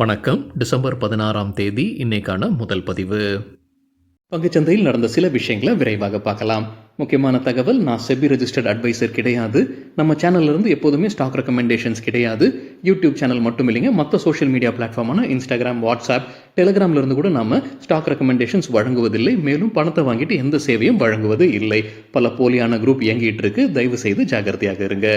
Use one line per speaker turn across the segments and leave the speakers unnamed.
வணக்கம். டிசம்பர் 16ஆம் தேதி இன்னைக்கான முதல் பதிவு. பங்குச்சந்தையில் நடந்த சில விஷயங்களை விரைவாக பார்க்கலாம். முக்கியமான தகவல், நான் செபி ரெஜிஸ்டர்ட் அட்வைசர் கிடையாது. நம்ம சேனல்ல இருந்து எப்போதுமே ஸ்டாக் ரெக்கமெண்டேஷன்ஸ் கிடையாது. யூடியூப் சேனல் மட்டும் இல்லைங்க, மற்ற சோஷியல் மீடியா பிளாட்ஃபார்மான இன்ஸ்டாகிராம், வாட்ஸ்அப், டெலிகிராம்ல இருந்து கூட நாம ஸ்டாக் ரெக்கமெண்டேஷன்ஸ் வழங்குவதில்லை. மேலும் பணத்தை வாங்கிட்டு எந்த சேவையும் வழங்குவது இல்லை. பல போலியான குரூப் இயங்கிட்டு இருக்கு. தயவு செய்து ஜாகிரதையாக இருங்க.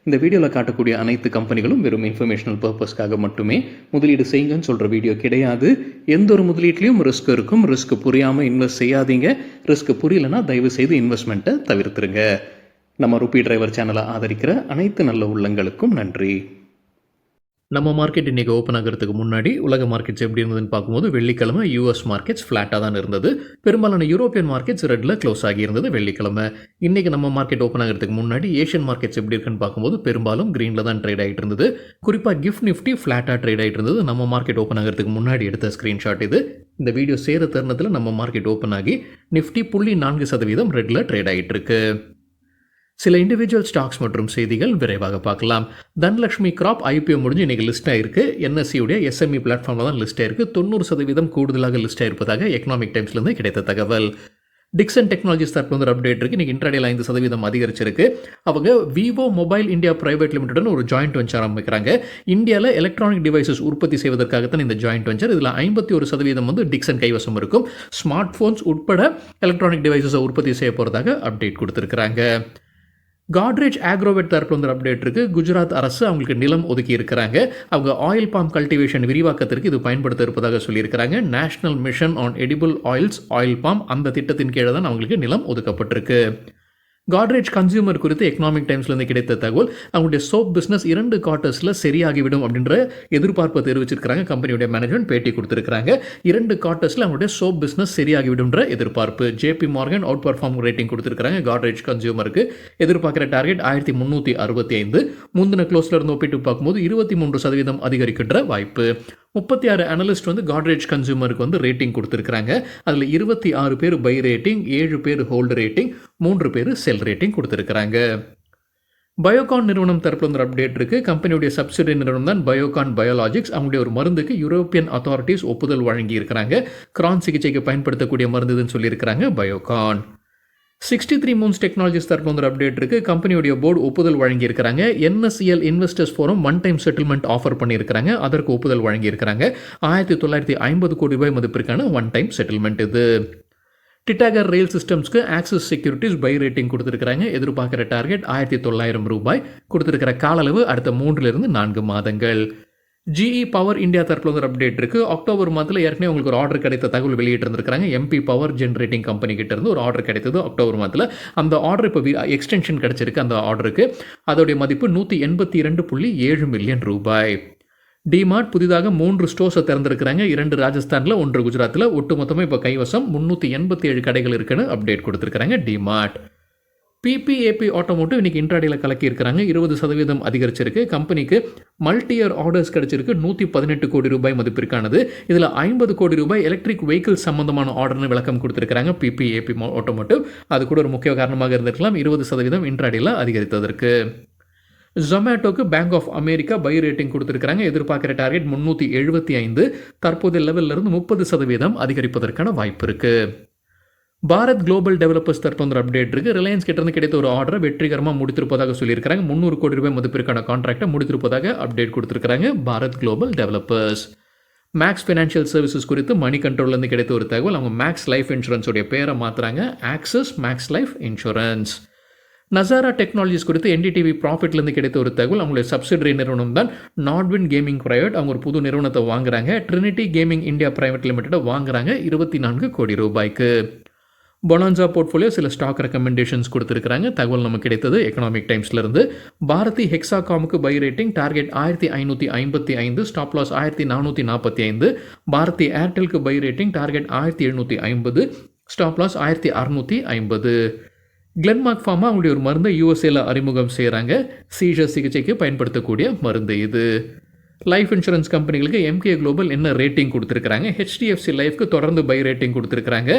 இந்த வீடியோவில் காட்டக்கூடிய அனைத்து கம்பெனிகளும் வெறும் இன்ஃபர்மேஷனல் பர்பஸ்க்காக மட்டுமே முதலீடு செய்யுங்கன்னு சொல்கிற வீடியோ கிடையாது. எந்த ஒரு முதலீட்லையும் ரிஸ்க் இருக்கும். ரிஸ்க் புரியாமல் இன்வெஸ்ட் செய்யாதீங்க. ரிஸ்க் புரியலன்னா தயவு செய்து இன்வெஸ்ட்மெண்ட்டை தவிர்த்துருங்க. நம்ம ருபி டிரைவர் சேனலை ஆதரிக்கிற அனைத்து நல்ல உள்ளங்களுக்கும் நன்றி. நம்ம மார்க்கெட் இன்றைக்கி ஓப்பன் ஆகிறதுக்கு முன்னாடி உலக மார்க்கெட்ஸ் எப்படி இருந்ததுன்னு பார்க்கும்போது வெள்ளிக்கிழமை யூஎஸ் மார்க்கெட்ஸ் ஃப்ளாட்டாக தான் இருந்தது. பெரும்பாலான யூரோப்பியன் மார்க்கெட்ஸ் ரெட்டில் க்ளோஸ் ஆகியிருந்தது வெள்ளிக்கிழமை. இன்றைக்கி நம்ம மார்க்கெட் ஓப்பன் ஆகிறதுக்கு முன்னாடி ஏஷியன் மார்க்கெட்ஸ் எப்படி இருக்குன்னு பார்க்கும்போது பெரும்பாலும் க்ரீனில் தான் ட்ரேட் ஆகிட்டு இருந்தது. குறிப்பாக கிஃப்ட் நிஃப்டி ஃப்ளாட்டாக ட்ரேட் ஆகிட்டு இருந்தது. நம்ம மார்க்கெட் ஓப்பன் ஆகிறதுக்கு முன்னாடி எடுத்த ஸ்க்ரீன்ஷாட் இது. இந்த வீடியோ சேர தருணத்தில் நம்ம மார்க்கெட் ஓப்பன் ஆகி நிஃப்டி 0.4% ரெட்டில் ட்ரேட் ஆகிட்டு இருக்கு. சில இண்டிவிஜுவல் ஸ்டாக்ஸ் மற்றும் செய்திகள் விரைவாக பார்க்கலாம். தனலட்சுமி கிராப் ஐபிஓ முடிஞ்சு இன்றைக்கி லிஸ்ட் ஆயிருக்கு. என்எஸ்சியுடைய எஸ்எம்இ பிளாட்ஃபார்மில் தான் லிஸ்ட் ஆயிருக்கு. 90% கூடுதலாக லிஸ்ட் ஆயிருப்பதாக எக்கனாமிக் டைம்ஸ்லேருந்து கிடைத்த தகவல். டிக்சன் டெக்னாலஜிஸ் தரப்பு ஒரு அப்டேட் இருக்குது. இன்றைக்கி இன்ட்ராடேல 5% அதிகரிச்சிருக்கு. அவங்க விவோ மொபைல் இந்தியா பிரைவேட் லிமிடெட்னு ஒரு ஜாயிண்ட் வெஞ்சர் ஆரம்பிக்கிறாங்க. இந்தியாவில் எலக்ட்ரானிக் டிவைசஸ் உற்பத்தி செய்வதற்காகத்தான் இந்த ஜாயிண்ட் வெஞ்சர். இதில் 51% டிக்சன் கைவசம் இருக்கும். ஸ்மார்ட் ஃபோன்ஸ் உட்பட எலக்ட்ரானிக் டிவைசஸை உற்பத்தி செய்ய போகிறதாக அப்டேட் கொடுத்துருக்குறாங்க. காட்ரேஜ் ஆக்ரோவெட் தரப்பில் ஒரு அப்டேட் இருக்குது. குஜராத் அரசு அவங்களுக்கு நிலம் ஒதுக்கி இருக்கிறாங்க. அவங்க ஆயில் பாம் கல்டிவேஷன் விரிவாக்கத்திற்கு இது பயன்படுத்த இருப்பதாக சொல்லியிருக்கிறாங்க. National mission on edible oils oil palm, அந்த திட்டத்தின் கீழே தான் அவங்களுக்கு நிலம் ஒதுக்கப்பட்டிருக்கு. காட்ரேஜ் கன்சியூமர் குறித்து எக்கனாமிக் டைம்ஸ்லேருந்து கிடைத்த தகவல், அவங்களுடைய சோப் பிஸ்னஸ் 2 குவார்ட்டர்ஸில் சரியாகிவிடும் அப்படின்ற எதிர்பார்ப்பை தெரிவிச்சிருக்கிறாங்க. கம்பெனியுடைய மேனேஜ்மெண்ட் பேட்டி கொடுத்துருக்காங்க. 2 குவார்ட்டர்ஸில் அவங்களுடைய சோப் பிஸ்னஸ் சரியாகிவிடும்ன்ற எதிர்பார்ப்பு. JP Morgan outperform rating கொடுத்துருக்காங்க. காட்ரேஜ் கன்சியூமருக்கு எதிர்பார்க்குற டார்கெட் 1365. முந்தின க்ளோஸில் இருந்து ஒப்பிட்டு பார்க்கும்போது 23% அதிகரிக்கின்ற வாய்ப்பு. 36 அனலிஸ்ட் காட்ரேஜ் கன்சியூமருக்கு ரேட்டிங் கொடுத்துருக்காங்க. அதில் 26 பேர் பை ரேட்டிங், 7 பேர் ஹோல்டு ரேட்டிங், 3 பேர் செல் ரேட்டிங் கொடுத்துருக்காங்க. பயோகான் நிறுவனம் தரப்பில் ஒரு அப்டேட் இருக்குது. கம்பெனியுடைய சப்சிடரி நிறுவனம் தான் பயோகான் பயாலஜிக்ஸ். அவங்களுடைய ஒரு மருந்துக்கு யூரோப்பியன் அத்தாரிட்டிஸ் ஒப்புதல் வழங்கி இருக்கிறாங்க. கிரான் சிகிச்சைக்கு பயன்படுத்தக்கூடிய மருந்துன்னு சொல்லியிருக்கிறாங்க பயோகான். 63 மூன்ஸ் டெக்னாலஜிஸ் தரப்பில் ஒரு அப்டேட் இருக்குது. கம்பெனியுடைய போர்டு ஒப்புதல் வழங்கியிருக்கிறாங்க. NSCL investors forum one time settlement offer பண்ணியிருக்கிறாங்க. அதற்கு ஒப்புதல் வழங்கியிருக்கிறாங்க. 1950 கோடி ரூபாய் மதிப்பிற்கான ஒன் டைம் செட்டில்மெண்ட் இது. டிட்டாகர் ரயில் சிஸ்டம்ஸ்க்கு ஆக்சிஸ் செக்யூரிட்டிஸ் பை ரேட்டிங் கொடுத்துருக்காங்க. எதிர்பார்க்குற டார்கெட் 1900 ரூபாய். கொடுத்துருக்கிற கால அளவு அடுத்த 3-4 மாதங்கள். ஜிஇ பவர் இந்தியா தரப்பில் ஒரு அப்டேட் இருக்குது. அக்டோபர் மாதத்தில் ஏற்கனவே உங்களுக்கு ஒரு ஆர்டர் கிடைத்த தகவல் வெளியிட்டிருந்திருக்காங்க. எம்பி பவர் ஜென்ரேட்டிங் கம்பெனி கிட்ட இருந்து ஒரு ஆர்டர் கிடைத்தது அக்டோபர் மாதத்தில். அந்த ஆர்டர் இப்போ எக்ஸ்டென்ஷன் கிடைச்சிருக்கு. அந்த ஆர்டருக்கு அதோடைய மதிப்பு 182.7 மில்லியன் ரூபாய். டிமார்ட் புதிதாக 3 ஸ்டோர்ஸை திறந்திருக்கிறாங்க. 2 ராஜஸ்தானில், 1 குஜராத்தில். ஒட்டுமொத்தமாக இப்போ கைவசம் 387 கடைகள் இருக்குன்னு அப்டேட் கொடுத்துருக்காங்க டிமார்ட். பிபிஏபி ஆட்டோமோட்டிவ் இன்றைக்கி இன்ட்ராடேயில் கலக்கியிருக்கிறாங்க. 20% அதிகரிச்சிருக்கு. கம்பெனிக்கு மல்டி இயர் ஆர்டர்ஸ் கிடச்சிருக்கு. 118 கோடி ரூபாய் மதிப்பிற்கானது. இதில் 50 கோடி ரூபாய் எலக்ட்ரிக் வெஹிக்கிள் சம்பந்தமான ஆர்டர்னு விளக்கம் கொடுத்துருக்காங்க பிபிஏபி ஆட்டோமோட்டிவ். அது கூட ஒரு முக்கிய காரணமாக இருந்திருக்கலாம் 20% இன்ட்ராடேயில் அதிகரித்ததற்கு. ஜொமேட்டோக்கு bank of America buy rating கொடுத்துருக்காங்க. எதிர்பார்க்குற டார்கெட் 375. தற்போதைய லெவலிருந்து 30% அதிகரிப்பதற்கான வாய்ப்பு இருக்குது. பாரத் குளோபல் டெவலப்பர்ஸ் தரப்பு அப்டேட் இருக்குது. ரிலையன்ஸ் கிட்டேருந்து கிடைத்த ஒரு ஆர்டரை வெற்றிகரமாக முடித்திருப்பதாக சொல்லியிருக்காங்க. 300 கோடி ரூபாய் மதிப்பிற்கான கான்ட்ராக்டை முடித்திருப்பதாக அப்டேட் கொடுத்துருக்காங்க Bharat global developers. Max financial services குறித்து மணி கண்ட்ரோல்லேருந்து கிடைத்த ஒரு தகவல், அவங்க மேக்ஸ் லைஃப் இன்சூரன்ஸோடைய பேரை மாற்றுறாங்க. Axis Max life insurance. Nazara technologies குறித்து என்டிடிவி ப்ராஃபிட்லேருந்து கிடைத்த ஒரு தகவல், அவங்களுடைய சப்சிடரி நிறுவனம் தான் நாட்வின் கேமிங் பிரைவேட். அவங்க ஒரு புது நிறுவனத்தை வாங்குறாங்க. ட்ரினிட்டி கேமிங் இந்தியா பிரைவேட் லிமிடெட்டை வாங்குறாங்க 24 கோடி ரூபாய்க்கு. பொனான்சா போர்ட்ஃபோலியோ சில ஸ்டாக் ரெக்கமெண்டேஷன்ஸ் கொடுத்துருக்காங்க. தகவல் நமக்கு கிடைத்தது எக்கனாமிக் டைம்ஸ்லேருந்து. பாரதி ஹெக்ஸாகாமுக்கு buy rating target 1555, stop loss 1445. Bharti ஏர்டெலுக்கு buy rating target 1750, stop loss 1650. Glenmark pharma அவங்களுடைய ஒரு மருந்தை யூஎஸ்ஏல அறிமுகம் செய்கிறாங்க. சீஷர் சிகிச்சைக்கு பயன்படுத்தக்கூடிய மருந்து இது. லைஃப் இன்சூரன்ஸ் கம்பெனிகளுக்கு எம்கே குளோபல் என்ன ரேட்டிங் கொடுத்துருக்காங்க? ஹெச்டிஎஃப்சி லைஃப்க்கு தொடர்ந்து பை ரேட்டிங் கொடுத்துருக்காங்க.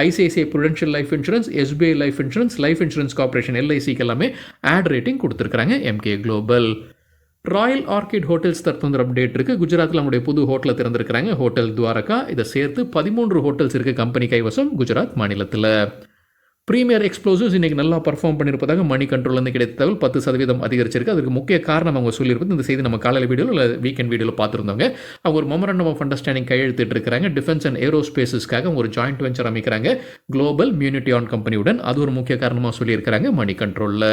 ICICI Prudential life insurance, SBI life insurance, life insurance corporation எல்ஐசிக்கு எல்லாமே ஆட் ரேட்டிங் கொடுத்துருக்காங்க Emkay global. Royal Orchid hotels தற்போது அப்டேட் இருக்குது. குஜராத்தில் நம்முடைய புது ஹோட்டலை திறந்திருக்கிறாங்க. ஹோட்டல் துவாரகா. இதை சேர்த்து 13 ஹோட்டல்ஸ் இருக்குது கம்பெனி கைவசம் குஜராத் மாநிலத்தில். ப்ரீமியர் எக்ஸ்ப்ளோசிவ்ஸ் இன்றைக்கி நல்லா பர்ஃபார்ம் பண்ணியிருப்பதாக மணி கண்ட்ரோல்லேருந்து கிடைத்த தகவல் 10% அதிகரிச்சிருக்கு. அதுக்கு முக்கிய காரணம் அவங்க சொல்லியிருப்பது இந்த செய்தி நம்ம காலையில் வீடியோவில் இல்லை வீக்கெண்ட் வீடியோவில் பார்த்துருந்தோங்க. அவங்க ஒரு மெமரண்டம் ஆஃப் அண்டர்ஸ்டாண்டிங் கையெழுத்திட்டு இருக்காங்க. டிஃபென்ஸ் அண்ட் ஏரோஸ்பேஸஸ்க்காக ஒரு ஜாயிண்ட் வெஞ்சர் அமைக்கிறாங்க குளோபல் மியூனிட்டியான் கம்பெனியுடன். அது ஒரு முக்கிய காரணமாக சொல்லியிருக்கிறாங்க மணி கண்ட்ரோலில்.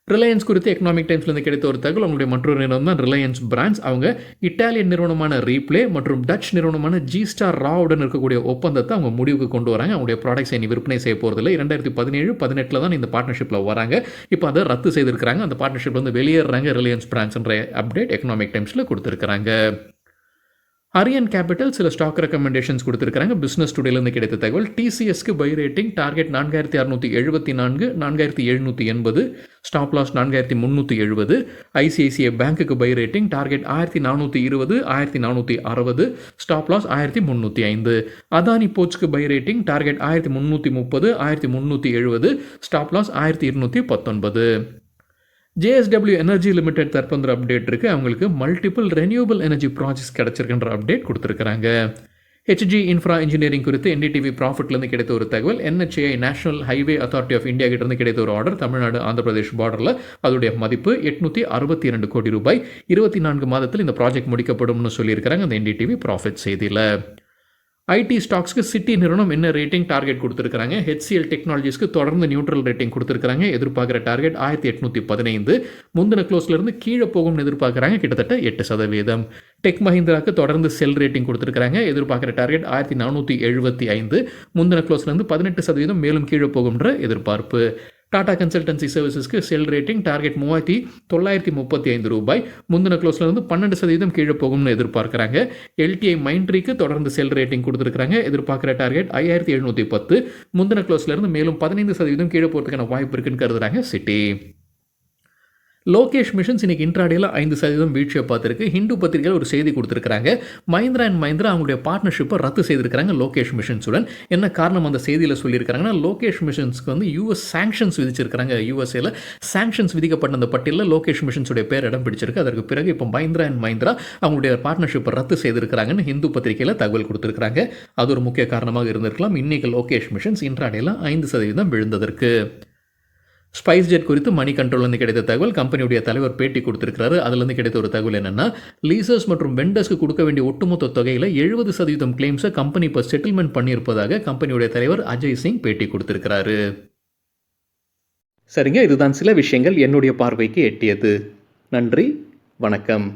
ரிலையன்ஸ் குறித்து எக்கனாமிக் டைம்ஸ்லேருந்து கிடைத்த ஒரு தகவல். அவங்களுடைய மற்றொரு நிறுவனம் தான் ரிலையன்ஸ் பிராண்ட்ஸ். அவங்க இட்டாலியன் நிறுவனமான ரீப்ளே மற்றும் டச் நிறுவனமான ஜி ஸ்டார் ராவுடன் இருக்கக்கூடிய ஒப்பந்தத்தை அவங்க முடிவுக்கு கொண்டு வராங்க. அவங்களுடைய ப்ராடக்ட்ஸை இனி விற்பனை செய்ய போகிறதில்ல. 2017-18 தான் இந்த பார்ட்னர்ஷிப்பில் வராங்க. இப்போ அதை ரத்து செய்திருக்கிறாங்க. அந்த பார்ட்னர்ஷிப் வந்து வெளியேறாங்க ரிலையன்ஸ் பிராண்ட்ஸ்ன்ற அப்டேட் எக்கனாமிக் டைம்ஸில் கொடுத்துருக்காங்க. அரியன் கேபிட்டல் சில ஸ்டாக் ரெக்கமெண்டேஷன்ஸ் கொடுத்துருக்காங்க. பிஸ்னஸ் டுடேலேருந்து கிடைத்த தகவல். டிசிஎஸ்க்கு buy rating target 4674, 4780, stop loss 4370. ஐசிஐசிஐ பேங்க்குக்கு buy rating target 1420, 1460, stop loss 1305. Adani போர்ட்ஸ்க்கு buy rating target 1330, 1370, stop loss 1219. JSW energy limited தற்போது அப்டேட் இருக்குது. அவங்களுக்கு மல்டிபிள் ரெனியூபிள் எனர்ஜி ப்ராஜெக்ட்ஸ் கிடச்சிருக்கின்ற அப்டேட் கொடுத்துருக்காங்க. ஹெச்ஜி இன்ஃப்ரா இன்ஜினியரிங் குறித்து என்டிடிவி ப்ராஃபிட்லேருந்து கிடைத்த ஒரு தகவல். NHAI national highway authority of India கிட்டேருந்து கிடைத்த ஒரு ஆர்டர். தமிழ்நாடு ஆந்திர பிரதேஷ் பார்டரில் அதோடைய மதிப்பு 862 கோடி ரூபாய். 24 மாதத்தில் இந்த ப்ராஜெக்ட் முடிக்கப்படும்னு சொல்லியிருக்கிறாங்க அந்த என்டிடிவி ப்ராஃபிட் செய்தியில். ஐடி ஸ்டாக்ஸ்க்கு சிட்டி நிறுவனம் என்ன ரேட்டிங் டார்கெட் கொடுத்துருக்காங்க. ஹெச்சிஎல் டெக்னாலஜிஸ்க்கு தொடர்ந்து நியூட்ரல் ரேட்டிங் கொடுத்துருக்காங்க. எதிர்பார்க்குற டார்கெட் 1815. முந்தின க்ளோஸ்லேருந்து கீழே போகும்னு எதிர்பார்க்குறாங்க கிட்டத்தட்ட 8%. டெக் மஹிந்திராவுக்கு தொடர்ந்து செல் ரேட்டிங் கொடுத்துருக்காங்க. எதிர்பார்க்குற டார்கெட் 1475. முந்தின க்ளோஸ்லேருந்து 18% மேலும் கீழே போகும்ன்ற எதிர்பார்ப்பு. டாடா கன்சல்டன்சி சர்வீசஸ்க்கு செல் ரேட்டிங் டார்கெட் 3935 ரூபாய். முந்தின க்ளோஸ்லேருந்து 12% கீழே போகும்னு எதிர்பார்க்குறாங்க. எல்டிஐ மைண்ட்ரிக்கு தொடர்ந்து செல் ரேட்டிங் கொடுத்துருக்காங்க. எதிர்பார்க்குற டார்கெட் 5710. முந்தின க்ளோஸ்லேருந்து மேலும் 15% கீழே போகிறதுக்கான வாய்ப்பு இருக்குன்னு கருதுறாங்க சிட்டி. லோகேஷ் மிஷன்ஸ் இன்னைக்கு இன்ட்ராடேல 5% வீழ்ச்சியை பார்த்துருக்கு. ஹிந்து பத்திரிகையில் ஒரு செய்தி கொடுத்துருக்காங்க. மஹிந்திரா அண்ட் மஹிந்திரா அவங்களுடைய பார்ட்னர்ஷிப்பை ரத்து செய்திருக்கிறாங்க லோகேஷ் மிஷன்ஸுடன். என்ன காரணம் அந்த செய்தியில் சொல்லியிருக்காங்கன்னா, லோகேஷ் மிஷன்ஸ்க்கு வந்து யூஎஸ் சாங்ஷன்ஸ் விதிச்சிருக்காங்க. யூஎஸ்ஏல சாங்ஷன்ஸ் விதிக்கப்பட்ட அந்த பட்டியலில் லோகேஷ் மிஷன்ஸுடைய பேர் இடம் பிடிச்சிருக்கு. அதற்கு பிறகு இப்போ மஹிந்திரா அண்ட் மஹிந்திரா அவங்களுடைய பார்ட்னர்ஷிப்பை ரத்து செய்திருக்கிறாங்கன்னு ஹிந்து பத்திரிகையில் தகவல் கொடுத்துருக்காங்க. அது ஒரு முக்கிய காரணமாக இருந்திருக்கலாம். இன்னைக்கு லோகேஷ் மிஷன்ஸ் இன்ட்ராடேல 5% விழுந்ததற்கு. ஸ்பைஸ் ஜெட் குறித்து மணி கண்ட்ரோல்லேருந்து கிடைத்த தகவல். கம்பெனியுடைய தலைவர் பேட்டி கொடுத்துருக்காரு. அதுலேருந்து கிடைத்த ஒரு தகவல் என்னென்னா, லீசர்ஸ் மற்றும் வெண்டர்ஸ்க்கு கொடுக்க வேண்டிய ஒட்டுமொத்த தொகையில் 70% கிளைம்ஸை கம்பெனி இப்போ செட்டில்மெண்ட் பண்ணியிருப்பதாக கம்பெனியுடைய தலைவர் அஜய் சிங் பேட்டி கொடுத்துருக்கிறாரு. சரிங்க, இதுதான் சில விஷயங்கள் என்னுடைய பார்வைக்கு எட்டியது. நன்றி, வணக்கம்.